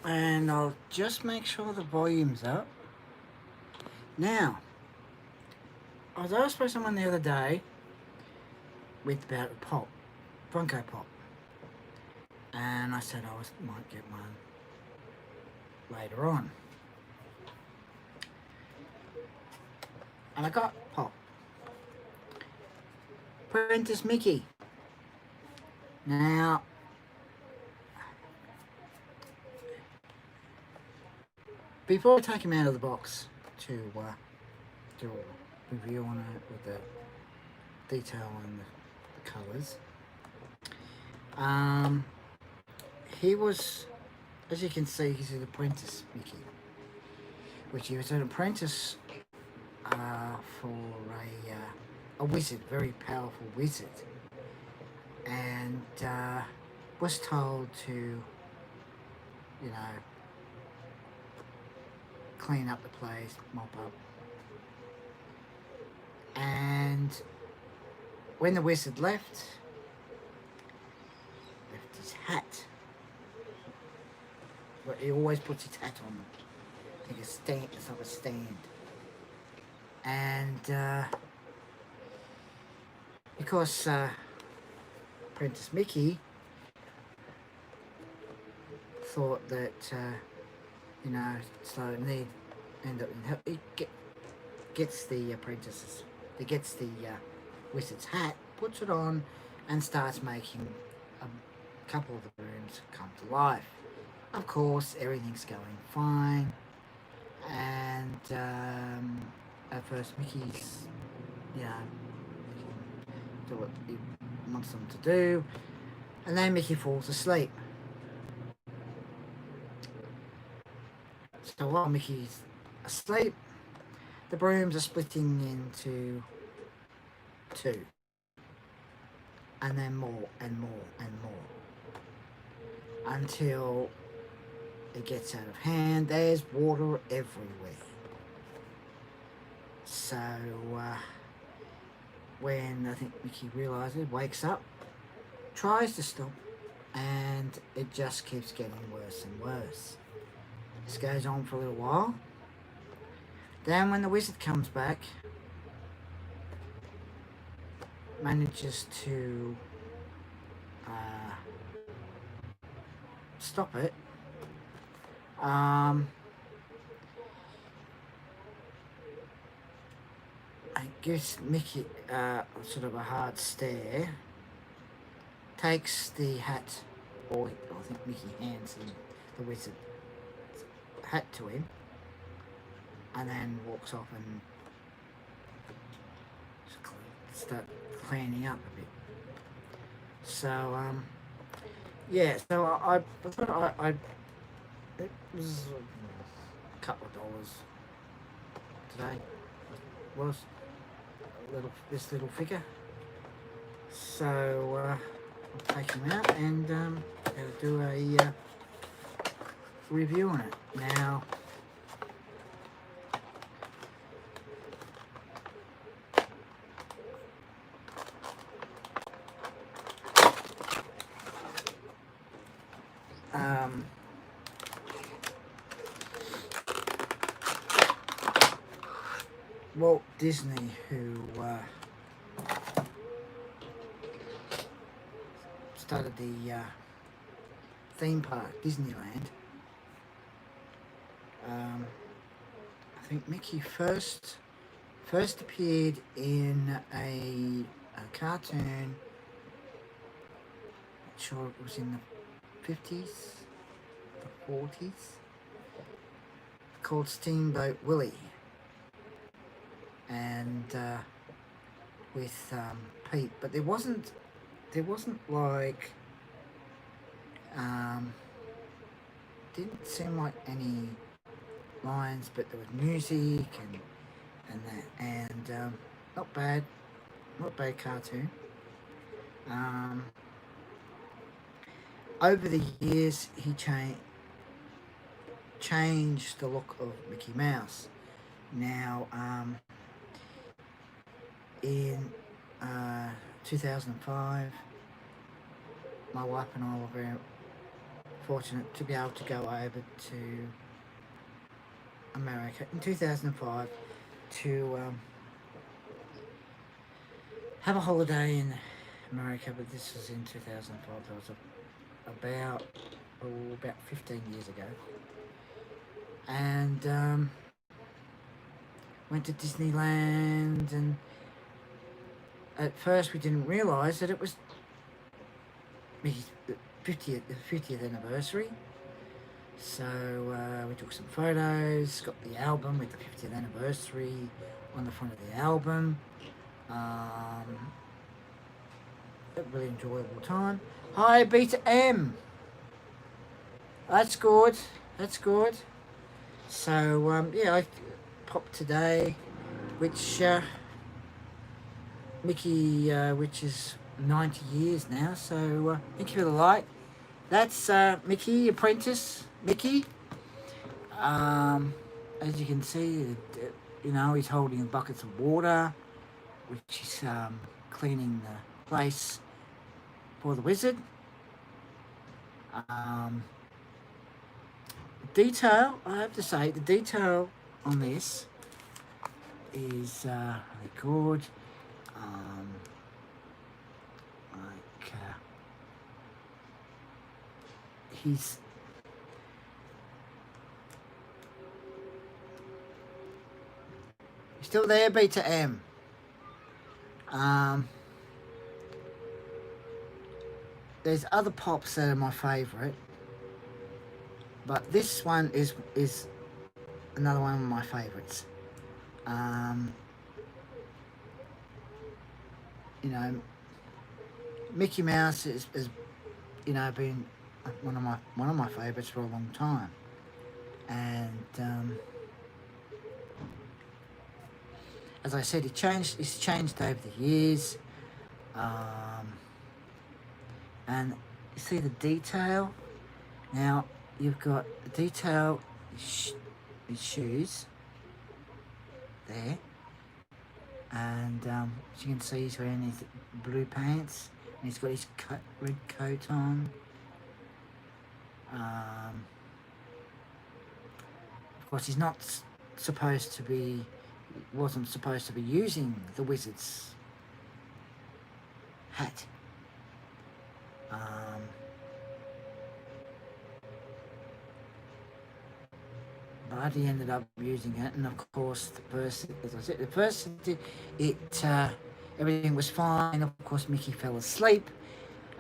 And I'll just make sure the volume's up. Now, I was asked by someone the other day with about a pop, funko pop, and I said might get one later on, and I got pop. Apprentice Mickey. Now, before I take him out of the box to do a review on it with the detail and the colours, he was, as you can see, he's an apprentice Mickey, which he was an apprentice for a wizard, very powerful wizard, and was told to, you know, clean up the place, mop up. And when the wizard left his hat. But he always puts his hat on, like a stand, it's like a stand. And because Apprentice Mickey thought that, you know, so need end up in he gets the apprentices, he gets the wizard's hat, puts it on, and starts making a couple of the rooms come to life. Of course, everything's going fine, and at first Mickey's, you know, do what he wants them to do, and then Mickey falls asleep. So while Mickey's asleep, the brooms are splitting into two, and then more and more and more, until it gets out of hand. There's water everywhere. So when I think Mickey realises, wakes up, tries to stop, and it just keeps getting worse and worse. This goes on for a little while. Then when the wizard comes back, manages to stop it, it gives Mickey sort of a hard stare, takes the hat, or I think Mickey hands the wizard hat to him, and then walks off and start cleaning up a bit. So yeah, so I thought it was a couple of dollars today. Was this little figure. So I'll take him out and I'll do a review on it now. Walt Disney, who started the theme park, Disneyland. I think Mickey first appeared in a cartoon. Not sure it was in the 50s, the 40s, called Steamboat Willie, and with Pete, but there wasn't like didn't seem like any lines, but there was music and that, and not bad cartoon. Over the years, he changed the look of Mickey Mouse. Now, in 2005, my wife and I were fortunate to be able to go over to America in 2005 to have a holiday in America, but this was in 2005. That was about about 15 years ago, and went to Disneyland. And at first, we didn't realise that it was Mickey's 50th anniversary. So we took some photos, got the album with the 50th anniversary on the front of the album. A really enjoyable time. Hi, Beta M. That's good. That's good. So yeah, I popped today, which Mickey, which is 90 years now. So thank you for the like. That's Mickey, apprentice Mickey. As you can see, you know, he's holding buckets of water, which is cleaning the place for the wizard. Detail, I have to say, the detail on this is really good. Like he's still there, Beta M. There's other pops that are my favourite, but this one is another one of my favourites. You know, Mickey Mouse is you know, been one of my favourites for a long time, and as I said, it's changed over the years, and you see the detail. Now you've got the detail, his shoes there, and as you can see, he's wearing his blue pants, and he's got his red coat on. Of course, he's not supposed to be, wasn't supposed to be using the wizard's hat. But he ended up using it, and of course, the person, as I said, the person did it. Everything was fine. Of course, Mickey fell asleep,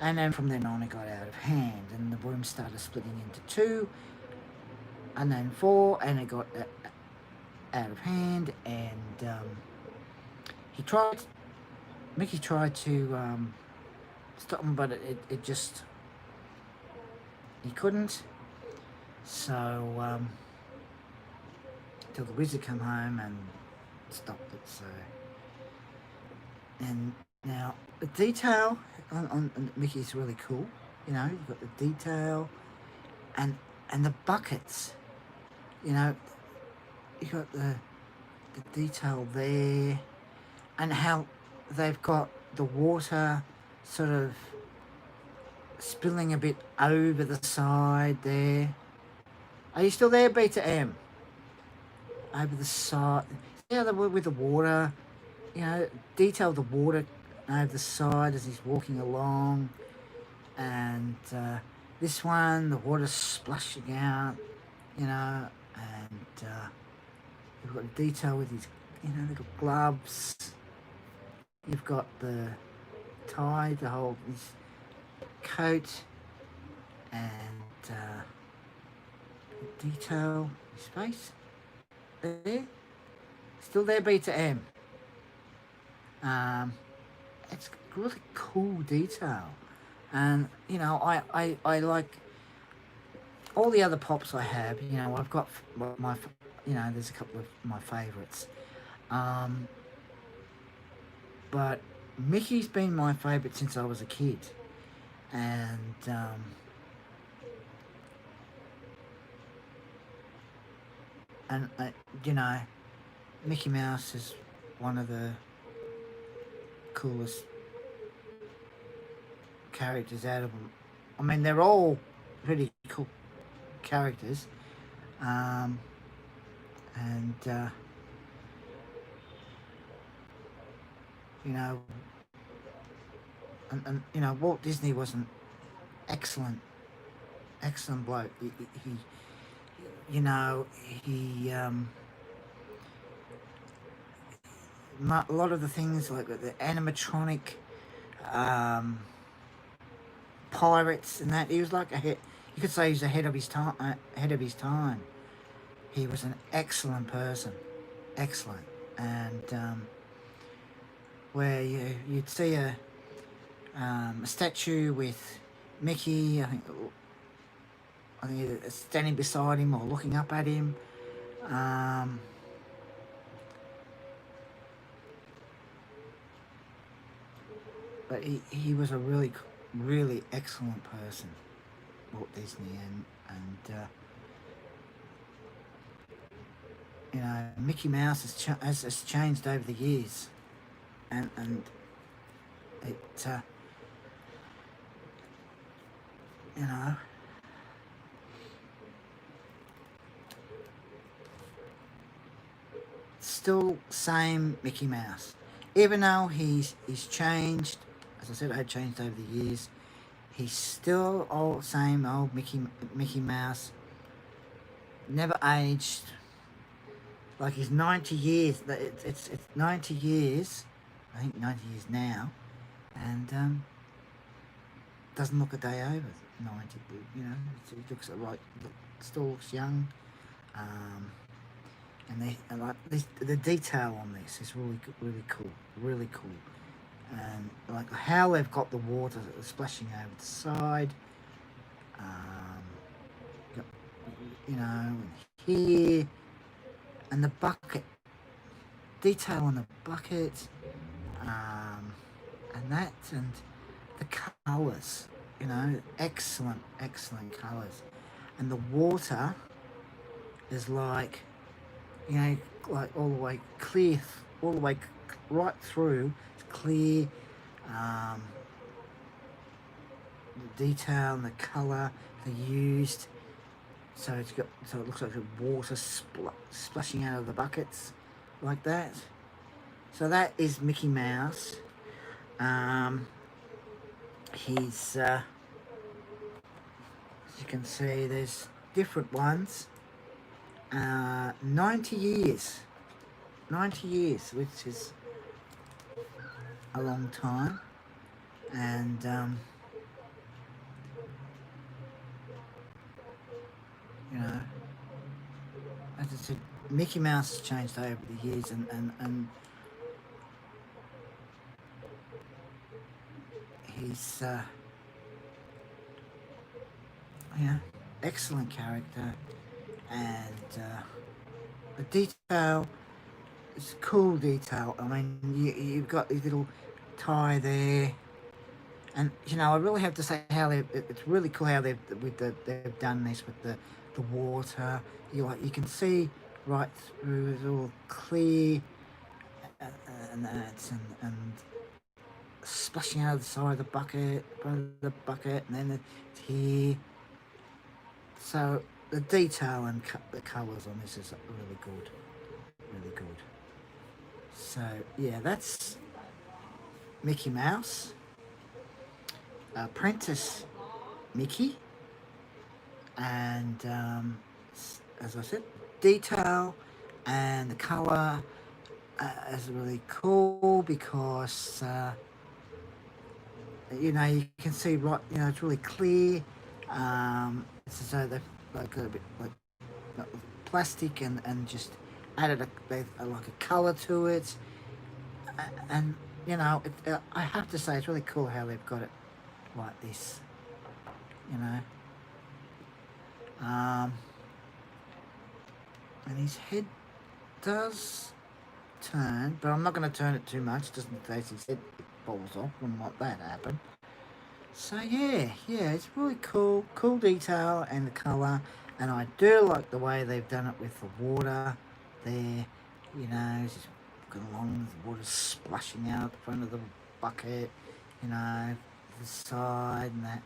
and then from then on, it got out of hand, and the room started splitting into two, and then four, and it got out of hand. And Mickey tried to stop him, but it just, he couldn't. So till the wizard come home and stopped it. So, and now the detail on Mickey's really cool. You know, you've got the detail and the buckets. You know, you got the detail there, and how they've got the water sort of spilling a bit over the side there. Are you still there, Beta M? Over the side, yeah, with the water, you know, detail the water over the side as he's walking along, and this one, the water's splashing out, you know, and you've got detail with his, you know, little gloves. You've got the tie to hold his coat, and detail his face. There, still there, Beta M. It's really cool detail, and you know, I like all the other pops I have. You know, I've got my, you know, there's a couple of my favourites, but Mickey's been my favourite since I was a kid, and you know, Mickey Mouse is one of the coolest characters out of them. I mean, they're all pretty cool characters, um, and you know, and you know, Walt Disney was an excellent, excellent bloke. He you know, he a lot of the things like the animatronic um, pirates and that. He was like ahead. You could say he's ahead of his time. Ahead of his time. He was an excellent person, excellent, and where you'd see a statue with Mickey. I think standing beside him or looking up at him. Um, but he was a really, really excellent person, Walt Disney, and you know, Mickey Mouse has changed over the years, and it you know, still same Mickey Mouse, even though he's changed. As I said, I had changed over the years. He's still old, same old Mickey Mouse. Never aged. Like he's 90 years. It's 90 years. I think 90 years now, and doesn't look a day over 90. You know, he looks still looks young. Um, and like the detail on this is really cool, really cool. And like how they've got the water splashing over the side. Um, you know, and here, and the bucket, detail on the bucket, and that, and the colours, you know, excellent colours, and the water is like, you know, like all the way clear, all the way right through, it's clear, the detail and the colour they used. So it looks like the water splashing out of the buckets, like that. So that is Mickey Mouse. He's as you can see, there's different ones. 90 years, which is a long time, and you know, as I said, Mickey Mouse has changed over the years, and he's yeah, excellent character, and the detail is cool detail. I mean, you've got this little tie there, and you know, I really have to say how it's really cool how they've done this with the water. You can see right through, it's all clear, and that's and splashing out of the side of the bucket, and then it's here. So the detail and the colours on this is really good, really good. So yeah, that's Mickey Mouse, Apprentice Mickey, and as I said, detail and the colour is really cool because you know, you can see right, you know, it's really clear. It's as though they've like a bit like plastic and just added like a colour to it, and you know, I have to say it's really cool how they've got it like this, you know. And his head does turn, but I'm not going to turn it too much just in case his head falls off. Wouldn't want that to happen. So yeah, it's really cool detail and the colour, and I do like the way they've done it with the water there, you know, just going along, the water splashing out the front of the bucket, you know, the side and that.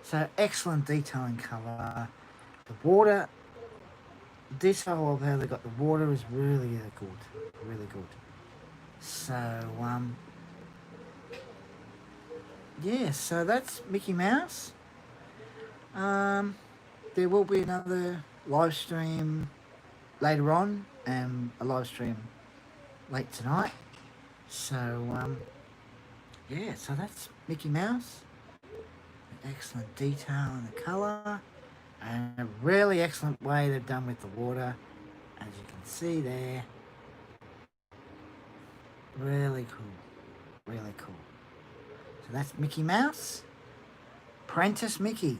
So excellent detail and colour. The water detail of how they got the water is really good, really good. So yeah, so that's Mickey Mouse. There will be another live stream later on, and a live stream late tonight. So yeah, so that's Mickey Mouse. Excellent detail in the colour, and a really excellent way they've done with the water, as you can see there. Really cool, really cool. So that's Mickey Mouse, Apprentice Mickey.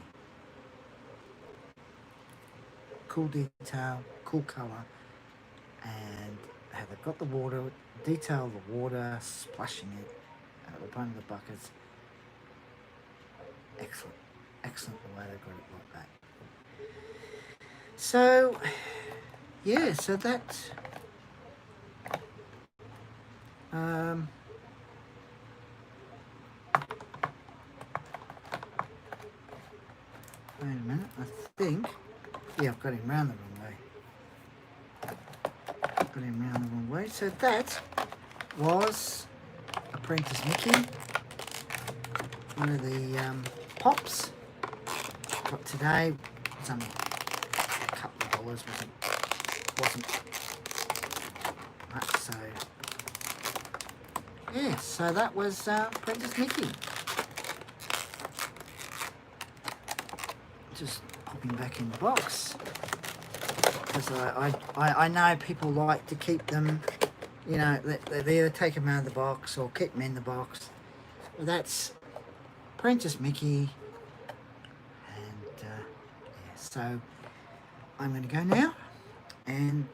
Cool detail, cool colour, and how they've got the water, detail of the water, splashing it at the bottom of the buckets. Excellent, excellent the way they've got it like that. So, yeah, so that's wait a minute, I think, yeah, I've got him round the wrong way. Got him round the wrong way. So that was Apprentice Mickey, one of the pops. Got today, it's only a couple of dollars, wasn't much, so yeah, so that was Apprentice Mickey. Just popping back in the box, because I know people like to keep them, you know, they either take them out of the box or keep them in the box. Well, that's Apprentice Mickey, and yeah, so I'm going to go now, and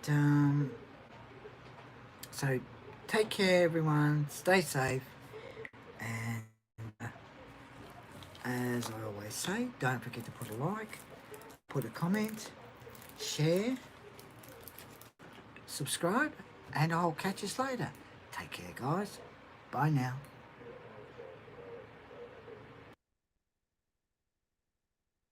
so take care everyone, stay safe, and as I always say, don't forget to put a like, put a comment, share, subscribe, and I'll catch you later. Take care guys, bye now.